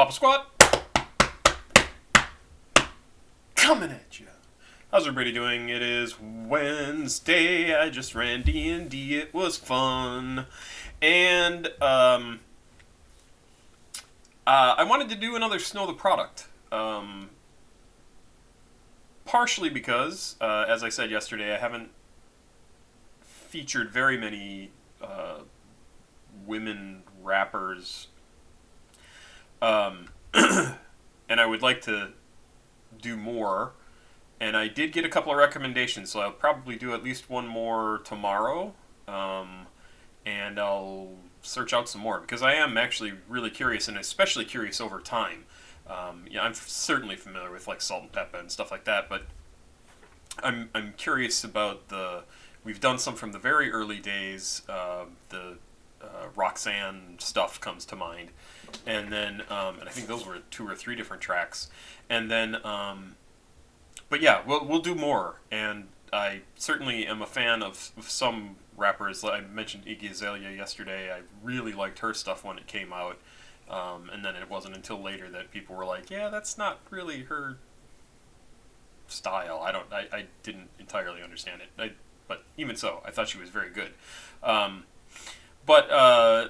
Papa Squat, coming at you. How's everybody doing? It is Wednesday. I just ran D&D. It was fun. And I wanted to do another Snow the Product. Partially because, as I said yesterday, I haven't featured very many women rappers. And I would like to do more. And I did get a couple of recommendations, so I'll probably do at least one more tomorrow. And I'll search out some more, because I am actually really curious, and especially curious over time. I'm certainly familiar with like Salt and Pepper and stuff like that, but I'm curious about we've done some from the very early days. The Roxanne stuff comes to mind, and then and I think those were 2 or 3 different tracks, and then but yeah, we'll do more, and I certainly am a fan of some rappers. I mentioned Iggy Azalea yesterday. I really liked her stuff when it came out, and then it wasn't until later that people were like, yeah, that's not really her style. I didn't entirely understand it, but even so, I thought she was very good.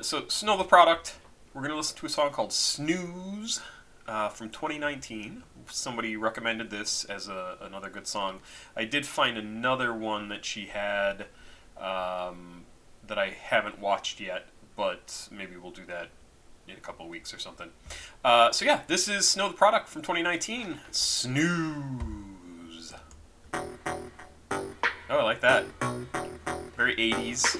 So Snow the Product, we're going to listen to a song called Snooze from 2019. Somebody recommended this as another good song. I did find another one that she had that I haven't watched yet, but maybe we'll do that in a couple of weeks or something. So yeah, this is Snow the Product from 2019. Snooze. Oh, I like that. Very 80s.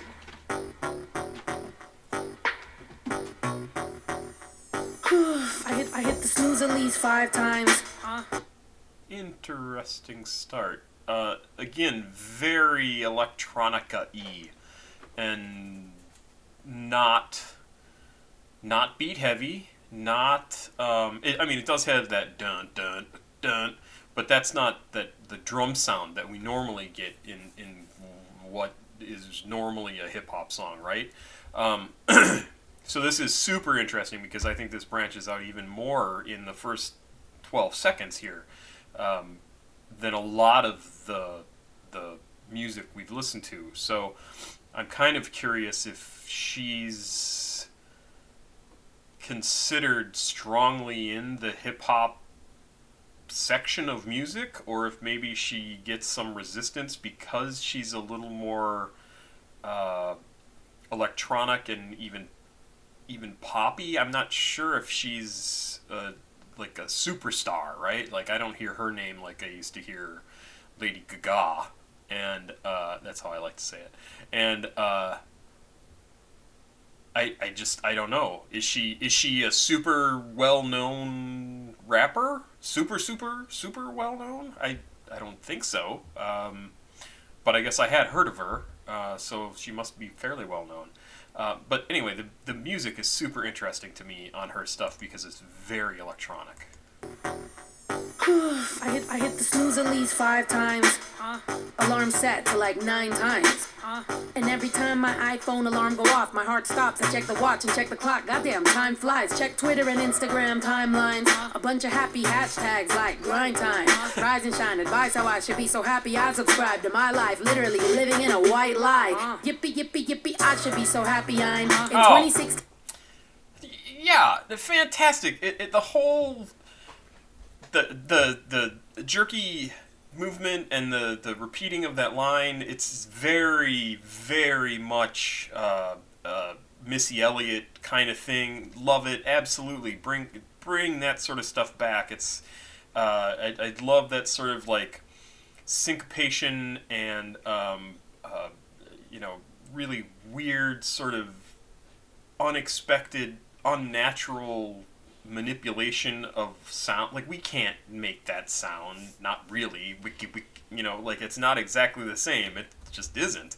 I hit the snooze at least 5 times. Interesting start. Again, very electronica-y, and not beat heavy. Not. It does have that dun dun dun, but that's not the drum sound that we normally get in what is normally a hip hop song, right? So this is super interesting, because I think this branches out even more in the first 12 seconds here than a lot of the music we've listened to. So I'm kind of curious if she's considered strongly in the hip-hop section of music, or if maybe she gets some resistance because she's a little more electronic and even poppy. I'm not sure if she's like a superstar, right? Like, I don't hear her name like I used to hear Lady Gaga, and that's how I like to say it. And I don't know. Is she a super well-known rapper? Super well-known? I don't think so. But I guess I had heard of her, so she must be fairly well-known. But anyway, the music is super interesting to me on her stuff, because it's very electronic. I hit the snooze at least 5 times. Alarm set to like 9 times. And every time my iPhone alarm go off, my heart stops. I check the watch and check the clock. Goddamn, time flies. Check Twitter and Instagram timelines. A bunch of happy hashtags like grind time, rise and shine, advice how I should be so happy. I subscribe to my life, literally living in a white lie. Yippee, yippee, yippee, I should be so happy. I'm in 2016. Yeah, fantastic. The whole the jerky movement and the repeating of that line, it's very, very much Missy Elliott kind of thing. Love it, absolutely. Bring that sort of stuff back. It's I love that sort of like syncopation and really weird, sort of unexpected, unnatural manipulation of sound. Like, we can't make that sound, not really. We like, it's not exactly the same. It just isn't.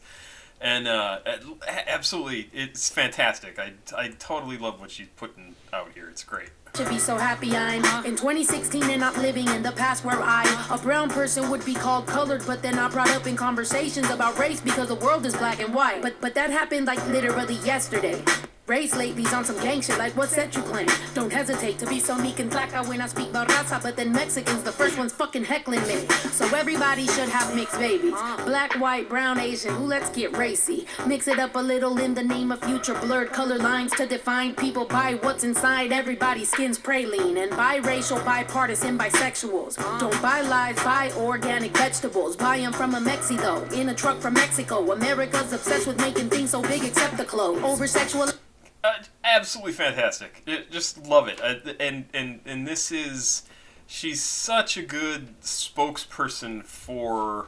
And absolutely, it's fantastic. I totally love what she's putting out here. It's great. To be so happy I'm in 2016 and not living in the past where a brown person would be called colored, but they're not brought up in conversations about race because the world is black and white. But that happened like literally yesterday. Race lately's on some gang shit like what set you claim. Don't hesitate to be so meek and flaca when I speak about raza, but then Mexicans, the first ones fucking heckling me. So everybody should have mixed babies. Black, white, brown, Asian, ooh, let's get racy. Mix it up a little in the name of future. Blurred color lines to define people by what's inside. Everybody's skin's praline. And biracial, bipartisan, bisexuals. Don't buy lies, buy organic vegetables. Buy them from a Mexi though, in a truck from Mexico. America's obsessed with making things so big except the clothes. Over-sexual... Absolutely fantastic. Just love it. And this is, she's such a good spokesperson for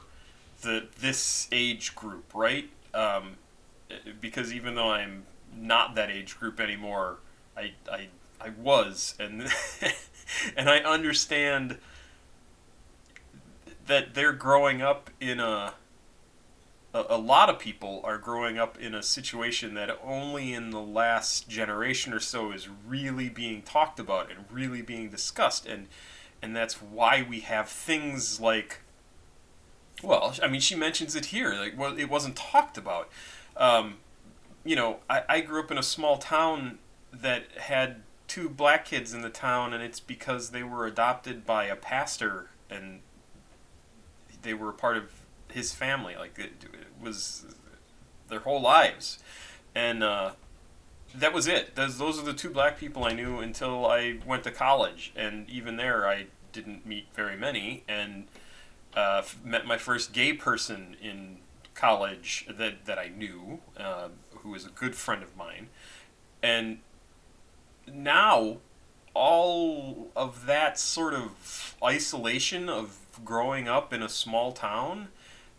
this age group, right? Because even though I'm not that age group anymore, I was, and and I understand that they're growing up in a lot of people are growing up in a situation that only in the last generation or so is really being talked about and really being discussed, and that's why we have things like, well, I mean, she mentions it here, like, well, it wasn't talked about. You know, I grew up in a small town that had 2 black kids in the town, and it's because they were adopted by a pastor, and they were a part of his family. Like, it was their whole lives, and that was it. Those are the 2 black people I knew until I went to college, and even there I didn't meet very many, and met my first gay person in college that I knew, who was a good friend of mine, and now all of that sort of isolation of growing up in a small town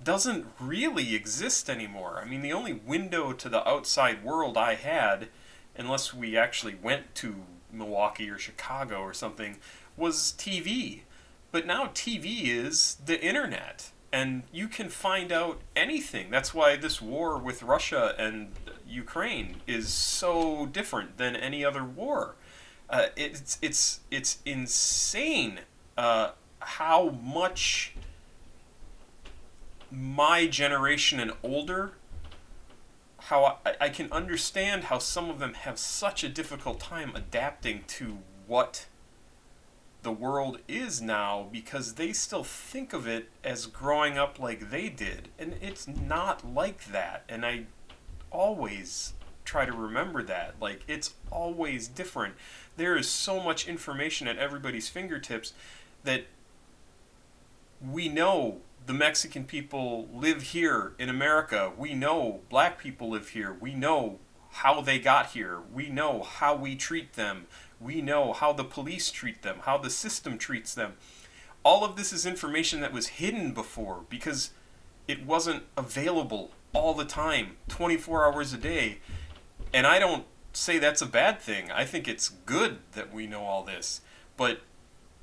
doesn't really exist anymore. I mean, the only window to the outside world I had, unless we actually went to Milwaukee or Chicago or something, was TV. But now TV is the internet, and you can find out anything. That's why this war with Russia and Ukraine is so different than any other war. It's insane how much my generation and older, how I can understand how some of them have such a difficult time adapting to what the world is now, because they still think of it as growing up like they did, and it's not like that. And I always try to remember that, like, it's always different. There is so much information at everybody's fingertips that we know the Mexican people live here in America. We know black people live here. We know how they got here. We know how we treat them. We know how the police treat them, how the system treats them. All of this is information that was hidden before because it wasn't available all the time, 24 hours a day. And I don't say that's a bad thing. I think it's good that we know all this. But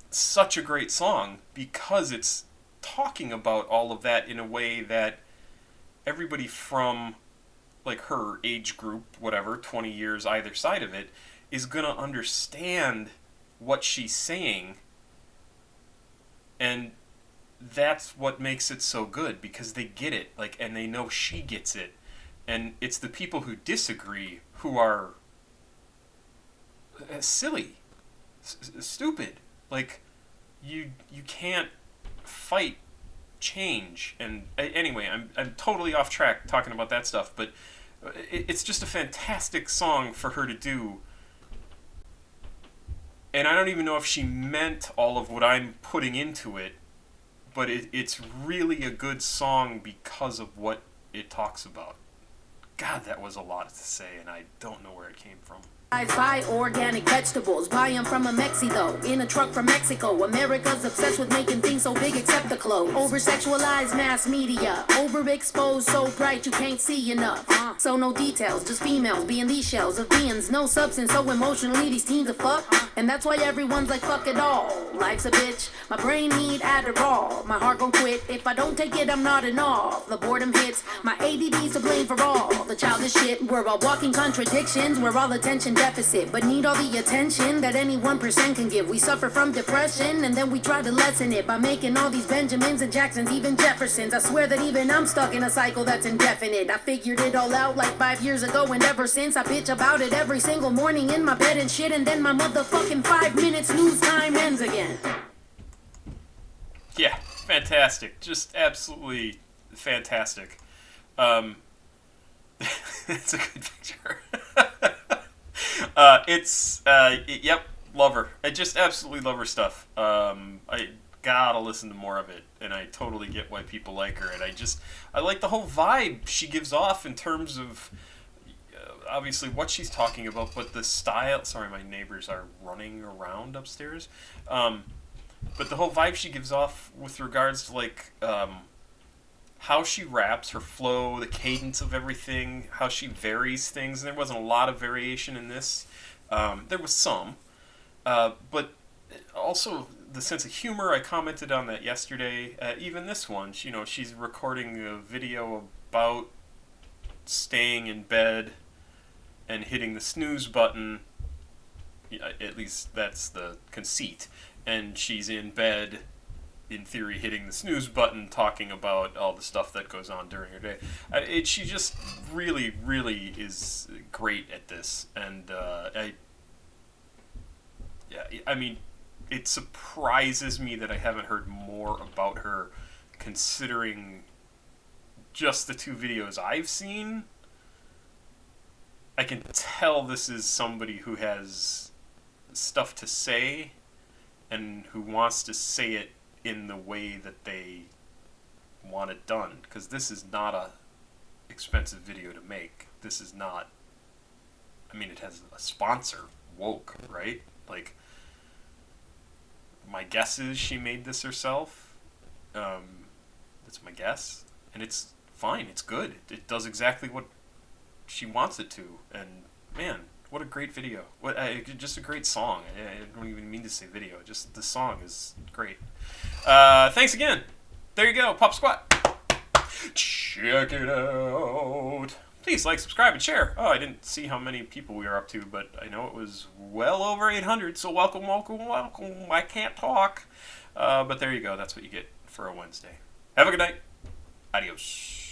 such a great song because it's talking about all of that in a way that everybody from, like, her age group, whatever, 20 years either side of it, is going to understand what she's saying. And that's what makes it so good, because they get it, like, and they know she gets it. And it's the people who disagree who are silly, stupid. Like, you can't fight change. And anyway, I'm totally off track talking about that stuff, but it's just a fantastic song for her to do. And I don't even know if she meant all of what I'm putting into it, but it's really a good song because of what it talks about. God, that was a lot to say, and I don't know where it came from. Buy organic vegetables, buy them from a Mexi though, in a truck from Mexico. America's obsessed with making things so big except the clothes. Over-sexualized mass media, overexposed so bright you can't see enough. So no details, just females being these shells of beings, no substance, so emotionally these teens are fucked. And that's why everyone's like fuck it all. Life's a bitch, my brain need Adderall. My heart gon' quit, if I don't take it I'm not in awe. The boredom hits, my ADD's to blame for all the childish shit. We're all walking contradictions, we're all attention deficit, but need all the attention that any 1% can give. We suffer from depression, and then we try to lessen it by making all these Benjamins and Jacksons, even Jeffersons. I swear that even I'm stuck in a cycle that's indefinite. I figured it all out like 5 years ago, and ever since I bitch about it every single morning in my bed and shit, and then my motherfucking 5 minutes snooze time ends again. Yeah, fantastic. Just absolutely fantastic. It's a good picture. Yep, love her. I just absolutely love her stuff. I gotta listen to more of it, and I totally get why people like her. And I like the whole vibe she gives off in terms of obviously what she's talking about, but the style. Sorry, my neighbors are running around upstairs. But the whole vibe she gives off with regards to like how she raps, her flow, the cadence of everything, how she varies things. And there wasn't a lot of variation in this. There was some, but also the sense of humor. I commented on that yesterday. Even this one, she's recording a video about staying in bed and hitting the snooze button. At least that's the conceit. And she's in bed, in theory, hitting the snooze button, talking about all the stuff that goes on during her day. She just really, really is great at this. And I mean, it surprises me that I haven't heard more about her, considering just the 2 videos I've seen. I can tell this is somebody who has stuff to say and who wants to say it in the way that they want it done. Because this is not a expensive video to make. This is not... I mean, it has a sponsor, Woke, right? Like, my guess is she made this herself. That's my guess. And it's fine. It's good. It does exactly what she wants it to. And, man... what a great video. Just a great song. I don't even mean to say video. Just the song is great. Thanks again. There you go. Pop Squat. Check it out. Please like, subscribe, and share. Oh, I didn't see how many people we are up to, but I know it was well over 800, so welcome, welcome, welcome. I can't talk. But there you go. That's what you get for a Wednesday. Have a good night. Adios.